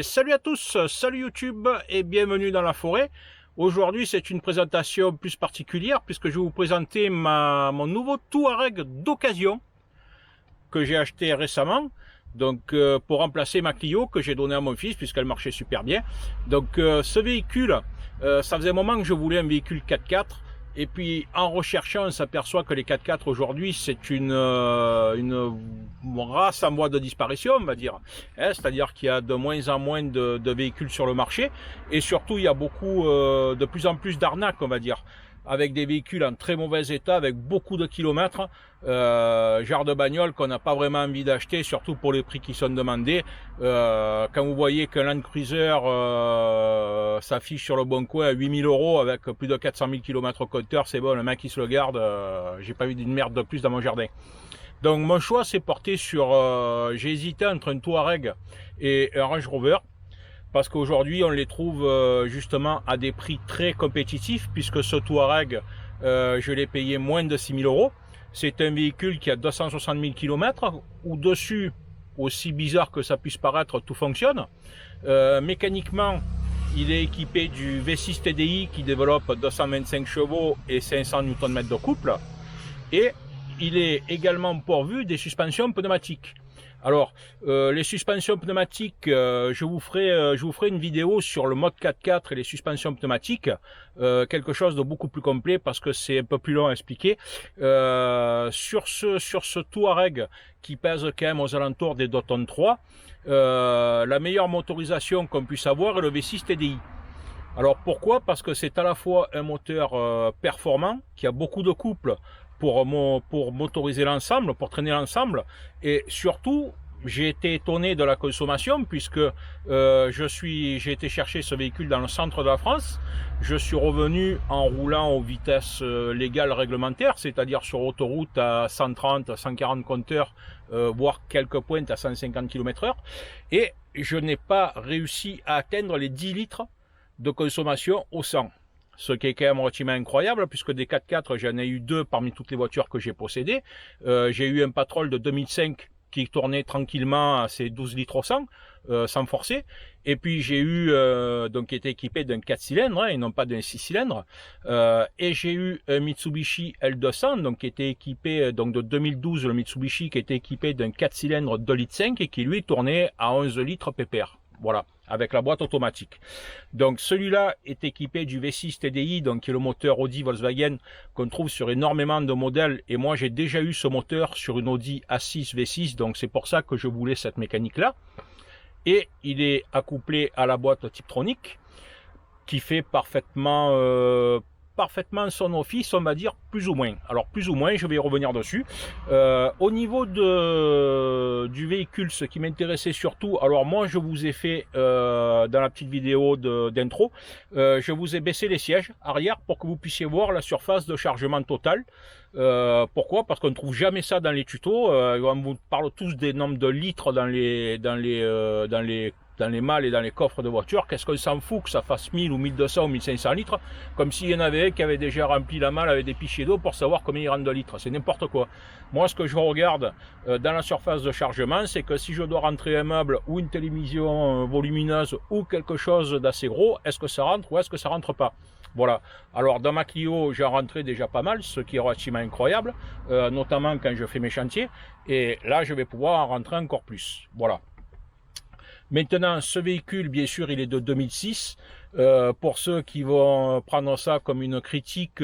Et salut à tous, salut YouTube et bienvenue dans la forêt. Aujourd'hui c'est une présentation plus particulière puisque je vais vous présenter mon nouveau Touareg d'occasion que j'ai acheté récemment. Donc pour remplacer ma Clio que j'ai donnée à mon fils puisqu'elle marchait super bien. Donc ce véhicule, ça faisait un moment que je voulais un véhicule 4x4. Et puis en recherchant, on s'aperçoit que les 4x4 aujourd'hui c'est une race en voie de disparition, on va dire. C'est-à-dire qu'il y a de moins en moins de véhicules sur le marché. Et surtout il y a beaucoup, de plus en plus d'arnaques, on va dire. Avec des véhicules en très mauvais état, avec beaucoup de kilomètres, genre de bagnole qu'on n'a pas vraiment envie d'acheter, surtout pour les prix qui sont demandés. Quand vous voyez qu'un Land Cruiser s'affiche sur le bon coin à 8 000 € avec plus de 400 000 km au compteur, c'est bon, le mec il se le garde, j'ai pas vu d'une merde de plus dans mon jardin. Donc mon choix s'est porté sur, j'ai hésité entre un Touareg et un Range Rover. Parce qu'aujourd'hui, on les trouve justement à des prix très compétitifs, puisque ce Touareg, je l'ai payé moins de 6 000 €. C'est un véhicule qui a 260 000 km, où dessus, aussi bizarre que ça puisse paraître, tout fonctionne. Mécaniquement, il est équipé du V6 TDI qui développe 225 chevaux et 500 Nm de couple. Et il est également pourvu des suspensions pneumatiques. Alors, les suspensions pneumatiques, je vous ferai une vidéo sur le mode 4x4 et les suspensions pneumatiques, quelque chose de beaucoup plus complet parce que c'est un peu plus long à expliquer. Sur ce Touareg qui pèse quand même aux alentours des 2 tonnes 3, la meilleure motorisation qu'on puisse avoir est le V6 TDI. Alors pourquoi? Parce que c'est à la fois un moteur performant, qui a beaucoup de couple, pour motoriser l'ensemble, pour traîner l'ensemble, et surtout j'ai été étonné de la consommation puisque j'ai été chercher ce véhicule dans le centre de la France. Je suis revenu en roulant aux vitesses légales réglementaires, c'est-à-dire sur autoroute à 130, 140 compteurs, voire quelques pointes à 150 km/h, et je n'ai pas réussi à atteindre les 10 litres de consommation au 100. Ce qui est quand même relativement incroyable, puisque des 4x4, j'en ai eu 2 parmi toutes les voitures que j'ai possédées. J'ai eu un Patrol de 2005 qui tournait tranquillement à ses 12 litres au 100, sans forcer. Et puis j'ai eu, donc qui était équipé d'un 4 cylindres, hein, et non pas d'un 6 cylindres. Et j'ai eu un Mitsubishi L200, donc qui était équipé, donc de 2012, le Mitsubishi qui était équipé d'un 4 cylindres 2 litres 5 et qui lui tournait à 11 litres pépère. Voilà, avec la boîte automatique. Donc celui-là est équipé du V6 TDI, donc qui est le moteur Audi Volkswagen qu'on trouve sur énormément de modèles. Et moi j'ai déjà eu ce moteur sur une Audi A6 V6, donc c'est pour ça que je voulais cette mécanique-là. Et il est accouplé à la boîte Tiptronic, qui fait parfaitement son office, on va dire, plus ou moins. Alors plus ou moins, je vais y revenir dessus. Au niveau du véhicule, ce qui m'intéressait surtout, alors moi je vous ai fait dans la petite vidéo d'intro, je vous ai baissé les sièges arrière pour que vous puissiez voir la surface de chargement totale. Pourquoi? Parce qu'on ne trouve jamais ça dans les tutos. On vous parle tous des nombres de litres dans les malles et dans les coffres de voiture. Qu'est-ce qu'on s'en fout que ça fasse 1000 ou 1200 ou 1500 litres, comme s'il y en avait un qui avait déjà rempli la malle avec des pichets d'eau pour savoir combien il rentre de litres. C'est n'importe quoi. Moi, ce que je regarde dans la surface de chargement, c'est que si je dois rentrer un meuble ou une télévision volumineuse ou quelque chose d'assez gros, est-ce que ça rentre ou est-ce que ça rentre pas? Voilà. Alors dans ma Clio, j'ai rentré déjà pas mal, ce qui est relativement incroyable, notamment quand je fais mes chantiers. Et là, je vais pouvoir en rentrer encore plus. Voilà. Maintenant, ce véhicule, bien sûr, il est de 2006. Pour ceux qui vont prendre ça comme une critique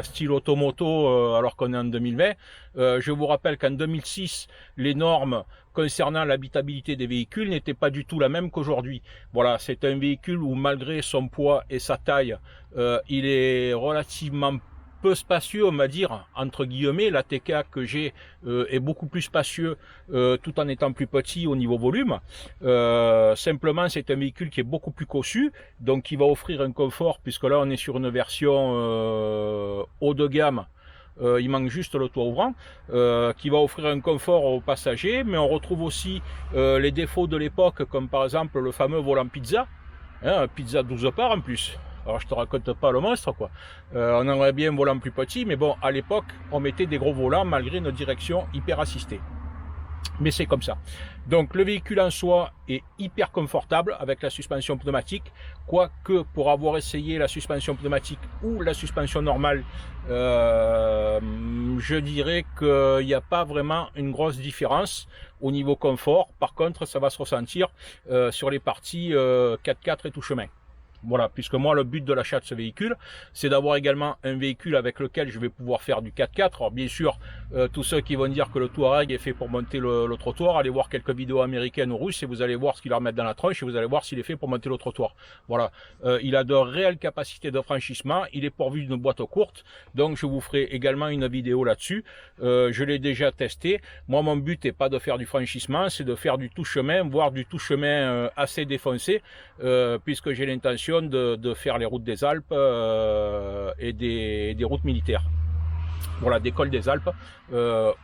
style automoto alors qu'on est en 2020, je vous rappelle qu'en 2006, les normes concernant l'habitabilité des véhicules n'étaient pas du tout la même qu'aujourd'hui. Voilà, c'est un véhicule où malgré son poids et sa taille, il est relativement peu spacieux, on va dire, entre guillemets. La TK que j'ai est beaucoup plus spacieux tout en étant plus petit au niveau volume. Simplement, c'est un véhicule qui est beaucoup plus cossu, donc qui va offrir un confort, puisque là on est sur une version haut de gamme. Il manque juste le toit ouvrant, qui va offrir un confort aux passagers, mais on retrouve aussi les défauts de l'époque, comme par exemple le fameux volant pizza, hein, pizza 12 parts en plus. Alors je te raconte pas le monstre quoi. On aimerait bien un volant plus petit, mais bon, à l'époque, on mettait des gros volants malgré une direction hyper assistée. Mais c'est comme ça. Donc le véhicule en soi est hyper confortable avec la suspension pneumatique, quoique pour avoir essayé la suspension pneumatique ou la suspension normale, je dirais qu'il n'y a pas vraiment une grosse différence au niveau confort. Par contre, ça va se ressentir sur les parties 4x4 et tout chemin. Voilà, puisque moi, le but de l'achat de ce véhicule, c'est d'avoir également un véhicule avec lequel je vais pouvoir faire du 4x4. Alors, bien sûr, tous ceux qui vont dire que le Touareg est fait pour monter le trottoir, allez voir quelques vidéos américaines ou russes et vous allez voir ce qu'ils leur mettent dans la tronche et vous allez voir s'il est fait pour monter le trottoir. Voilà, il a de réelles capacités de franchissement, il est pourvu d'une boîte courte, donc je vous ferai également une vidéo là-dessus. Je l'ai déjà testé. Moi, mon but n'est pas de faire du franchissement, c'est de faire du tout chemin, voire du tout chemin assez défoncé, puisque j'ai l'intention de faire les routes des Alpes et des routes militaires. Voilà, des cols des Alpes,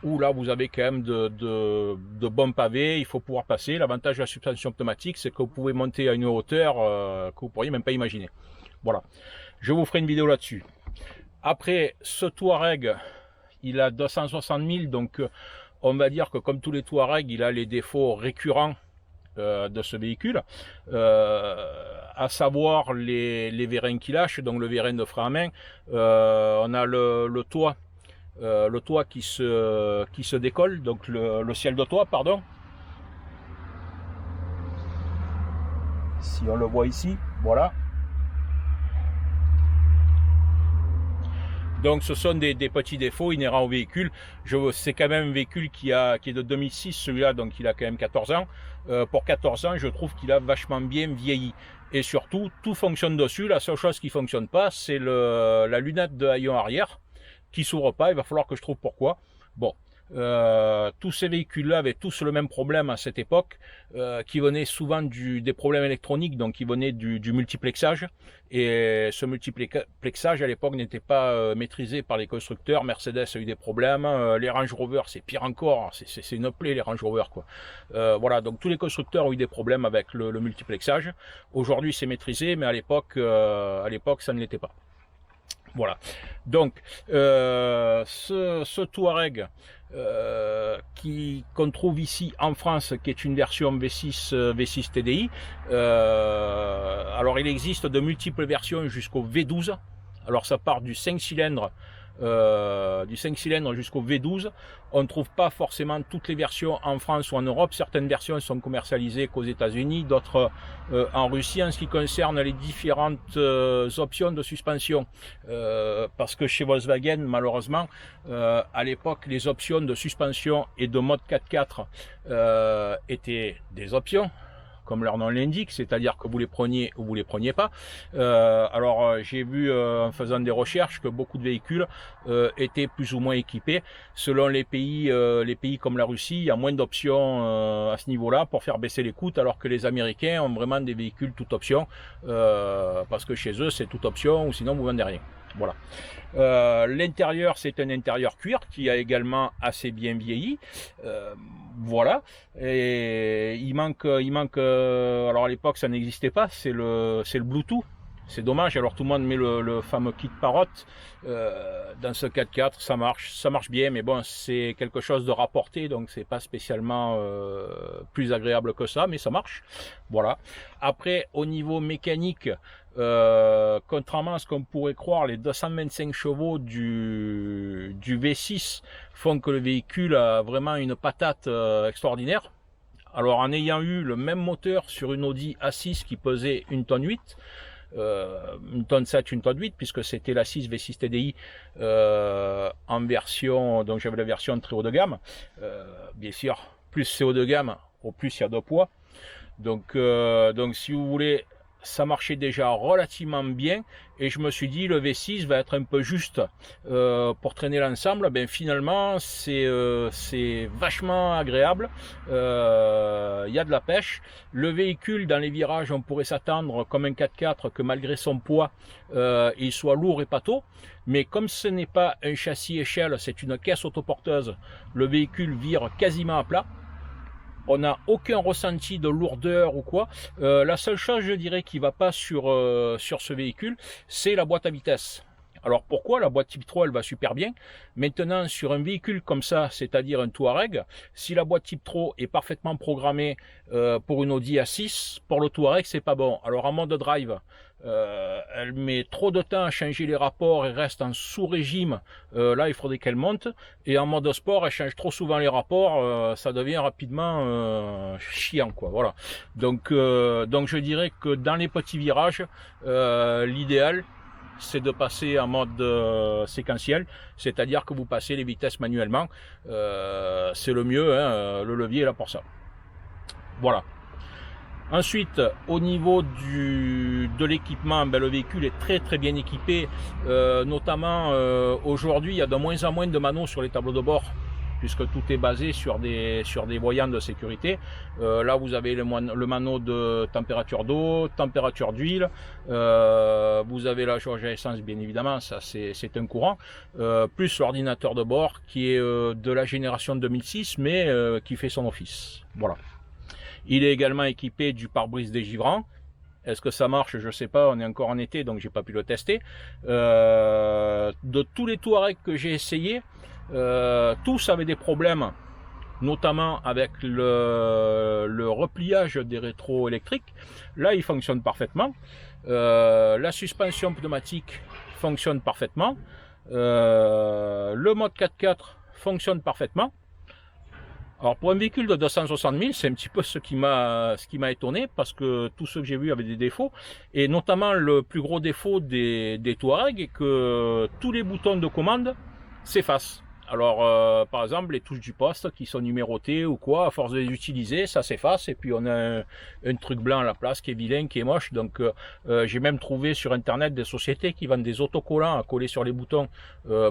où là vous avez quand même de bons pavés, il faut pouvoir passer. L'avantage de la suspension pneumatique, c'est que vous pouvez monter à une hauteur que vous pourriez même pas imaginer. Voilà, je vous ferai une vidéo là-dessus. Après, ce Touareg, il a 260 000, donc on va dire que comme tous les Touareg, il a les défauts récurrents de ce véhicule, à savoir les vérins qui lâchent, donc le vérin de frein à main. On a le toit qui se décolle, donc le ciel de toit, pardon. Si on le voit ici, voilà. Donc ce sont des petits défauts inhérents au véhicule. C'est quand même un véhicule qui est de 2006, celui-là, donc il a quand même 14 ans. Pour 14 ans, je trouve qu'il a vachement bien vieilli. Et surtout, tout fonctionne dessus. La seule chose qui ne fonctionne pas, c'est la lunette de haillon arrière qui s'ouvre pas. Il va falloir que je trouve pourquoi. Bon. Tous ces véhicules-là avaient tous le même problème à cette époque, qui venait souvent des problèmes électroniques, donc qui venaient du multiplexage. Et ce multiplexage à l'époque n'était pas maîtrisé par les constructeurs. Mercedes a eu des problèmes, les Range Rover c'est pire encore, c'est une plaie les Range Rover quoi. Voilà, donc tous les constructeurs ont eu des problèmes avec le multiplexage. Aujourd'hui c'est maîtrisé, mais à l'époque ça ne l'était pas. Voilà, donc ce Touareg qu'on trouve ici en France, qui est une version V6 TDI, alors il existe de multiples versions jusqu'au V12. Alors ça part du 5 cylindres jusqu'au V12. On ne trouve pas forcément toutes les versions en France ou en Europe. Certaines versions sont commercialisées qu'aux États-Unis, d'autres en Russie. En ce qui concerne les différentes options de suspension, parce que chez Volkswagen, malheureusement, à l'époque, les options de suspension et de mode 4x4 étaient des options, comme leur nom l'indique, c'est-à-dire que vous les preniez ou vous les preniez pas. Alors j'ai vu en faisant des recherches que beaucoup de véhicules étaient plus ou moins équipés. Selon les pays comme la Russie, il y a moins d'options à ce niveau-là pour faire baisser les coûts, alors que les Américains ont vraiment des véhicules toute option, parce que chez eux c'est toute option ou sinon vous vendez rien. Voilà. L'intérieur, c'est un intérieur cuir qui a également assez bien vieilli. Voilà. Et il manque. Alors à l'époque, ça n'existait pas. C'est le Bluetooth. C'est dommage. Alors tout le monde met le fameux kit parotte dans ce 4x4. Ça marche bien, mais bon, c'est quelque chose de rapporté, donc c'est pas spécialement plus agréable que ça, mais ça marche. Voilà. Après, au niveau mécanique, contrairement à ce qu'on pourrait croire, les 225 chevaux du V6 font que le véhicule a vraiment une patate extraordinaire. Alors en ayant eu le même moteur sur une Audi A6 qui pesait 1 tonne 8, 1 tonne 7, 1 tonne 8, puisque c'était la 6 V6 TDI en version, donc j'avais la version très haut de gamme. Bien sûr, plus c'est haut de gamme, au plus il y a de poids. Donc si vous voulez, ça marchait déjà relativement bien, et je me suis dit le V6 va être un peu juste pour traîner l'ensemble. Ben finalement c'est vachement agréable, il y a de la pêche. Le véhicule dans les virages, on pourrait s'attendre comme un 4x4 que malgré son poids il soit lourd et pâteau, mais comme ce n'est pas un châssis échelle, c'est une caisse autoporteuse, le véhicule vire quasiment à plat. On n'a aucun ressenti de lourdeur ou quoi. La seule chose, je dirais, qui va pas sur ce véhicule, c'est la boîte à vitesse. Alors pourquoi? La boîte type 3 elle va super bien. Maintenant sur un véhicule comme ça, c'est-à-dire un Touareg, si la boîte type 3 est parfaitement programmée pour une Audi A6, pour le Touareg c'est pas bon. Alors en mode drive, elle met trop de temps à changer les rapports et reste en sous-régime, là il faudrait qu'elle monte. Et en mode sport, elle change trop souvent les rapports, ça devient rapidement chiant quoi. Voilà. Donc je dirais que dans les petits virages, l'idéal c'est de passer en mode séquentiel, c'est-à-dire que vous passez les vitesses manuellement, c'est le mieux, hein, le levier est là pour ça. Voilà. Ensuite, au niveau de l'équipement, ben, le véhicule est très bien équipé, notamment aujourd'hui il y a de moins en moins de manos sur les tableaux de bord, puisque tout est basé sur des voyants de sécurité. Là vous avez le mano de température d'eau, température d'huile, vous avez la jauge à essence bien évidemment, ça c'est un courant, plus l'ordinateur de bord qui est de la génération 2006 mais qui fait son office. Voilà. Il est également équipé du pare-brise dégivrant. Est-ce que ça marche? Je ne sais pas, on est encore en été donc j'ai pas pu le tester. De tous les Touareg que j'ai essayé, tous avaient des problèmes, notamment avec le repliage des rétros électriques. Là il fonctionne parfaitement. La suspension pneumatique fonctionne parfaitement. Le mode 4x4 fonctionne parfaitement. Alors pour un véhicule de 260 000, c'est un petit peu ce qui m'a étonné, parce que tous ceux que j'ai vus avaient des défauts, et notamment le plus gros défaut des Touareg est que tous les boutons de commande s'effacent. Alors par exemple les touches du poste qui sont numérotées ou quoi, à force de les utiliser ça s'efface, et puis on a un truc blanc à la place qui est vilain, qui est moche. Donc j'ai même trouvé sur internet des sociétés qui vendent des autocollants à coller sur les boutons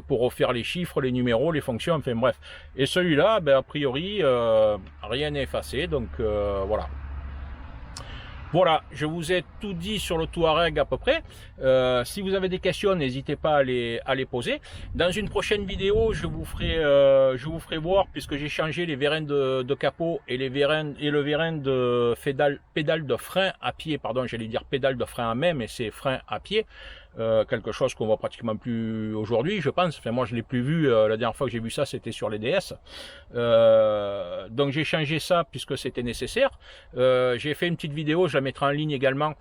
pour refaire les chiffres, les numéros, les fonctions, enfin bref. Et celui-là, ben, a priori rien n'est effacé, donc voilà. Voilà, je vous ai tout dit sur le Touareg à peu près. Si vous avez des questions, n'hésitez pas à les poser. Dans une prochaine vidéo, je vous ferai voir, puisque j'ai changé les vérins de capot et le vérin de pédale de frein à pied, pardon, j'allais dire pédale de frein à main, mais c'est frein à pied. Quelque chose qu'on voit pratiquement plus aujourd'hui, je pense. Enfin moi je l'ai plus vu, la dernière fois que j'ai vu ça c'était sur les DS. Donc j'ai changé ça puisque c'était nécessaire. J'ai fait une petite vidéo, je la mettrai en ligne également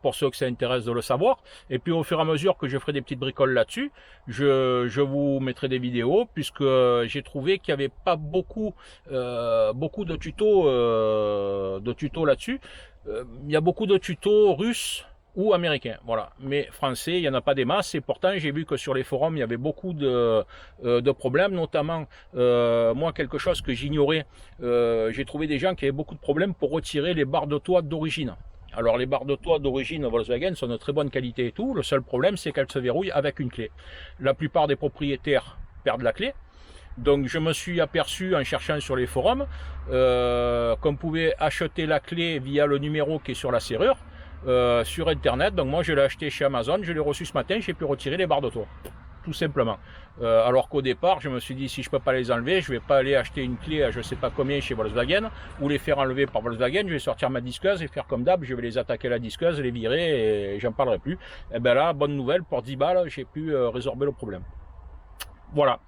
pour ceux que ça intéresse de le savoir. Et puis au fur et à mesure que je ferai des petites bricoles là-dessus, je vous mettrai des vidéos, puisque j'ai trouvé qu'il n'y avait pas beaucoup de tutos là-dessus. Il y a beaucoup de tutos russes ou américain, voilà, mais français il n'y en a pas des masses. Et pourtant j'ai vu que sur les forums il y avait beaucoup de problèmes, notamment moi quelque chose que j'ignorais, j'ai trouvé des gens qui avaient beaucoup de problèmes pour retirer les barres de toit d'origine. Alors les barres de toit d'origine Volkswagen sont de très bonne qualité et tout, le seul problème c'est qu'elles se verrouillent avec une clé. La plupart des propriétaires perdent la clé. Donc je me suis aperçu en cherchant sur les forums qu'on pouvait acheter la clé via le numéro qui est sur la serrure sur internet. Donc moi je l'ai acheté chez Amazon, je l'ai reçu ce matin, j'ai pu retirer les barres de toit, tout simplement. Alors qu'au départ je me suis dit, si je peux pas les enlever, je vais pas aller acheter une clé à je sais pas combien chez Volkswagen, ou les faire enlever par Volkswagen. Je vais sortir ma disqueuse et faire comme d'hab, je vais les attaquer la disqueuse, les virer et j'en parlerai plus. Et ben là, bonne nouvelle, pour 10 balles j'ai pu résorber le problème. Voilà.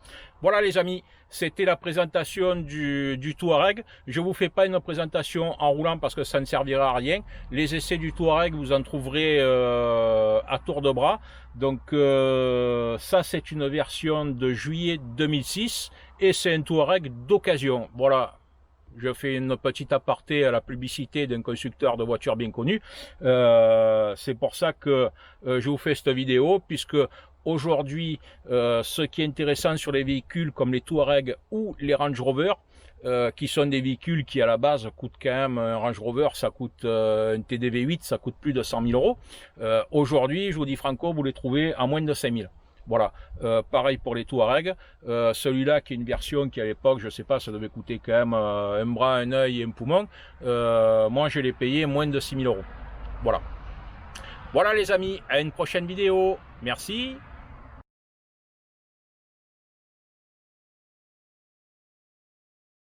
Voilà les amis, c'était la présentation du Touareg. Je vous fais pas une présentation en roulant parce que ça ne servira à rien. Les essais du Touareg, vous en trouverez à tour de bras. Donc ça c'est une version de juillet 2006 et c'est un Touareg d'occasion. Voilà. Je fais une petite aparté à la publicité d'un constructeur de voitures bien connu. C'est pour ça que je vous fais cette vidéo, puisque aujourd'hui, ce qui est intéressant sur les véhicules comme les Touareg ou les Range Rover, qui sont des véhicules qui à la base coûtent quand même, un Range Rover ça coûte, un TDV 8 ça coûte plus de 100 000 €. Aujourd'hui, je vous dis franco, vous les trouvez à moins de 5 000. Voilà, pareil pour les Touareg. Celui-là qui est une version qui à l'époque, je sais pas, ça devait coûter quand même un bras, un œil et un poumon. Moi je l'ai payé moins de 6 000 €. Voilà. Voilà les amis, à une prochaine vidéo. Merci.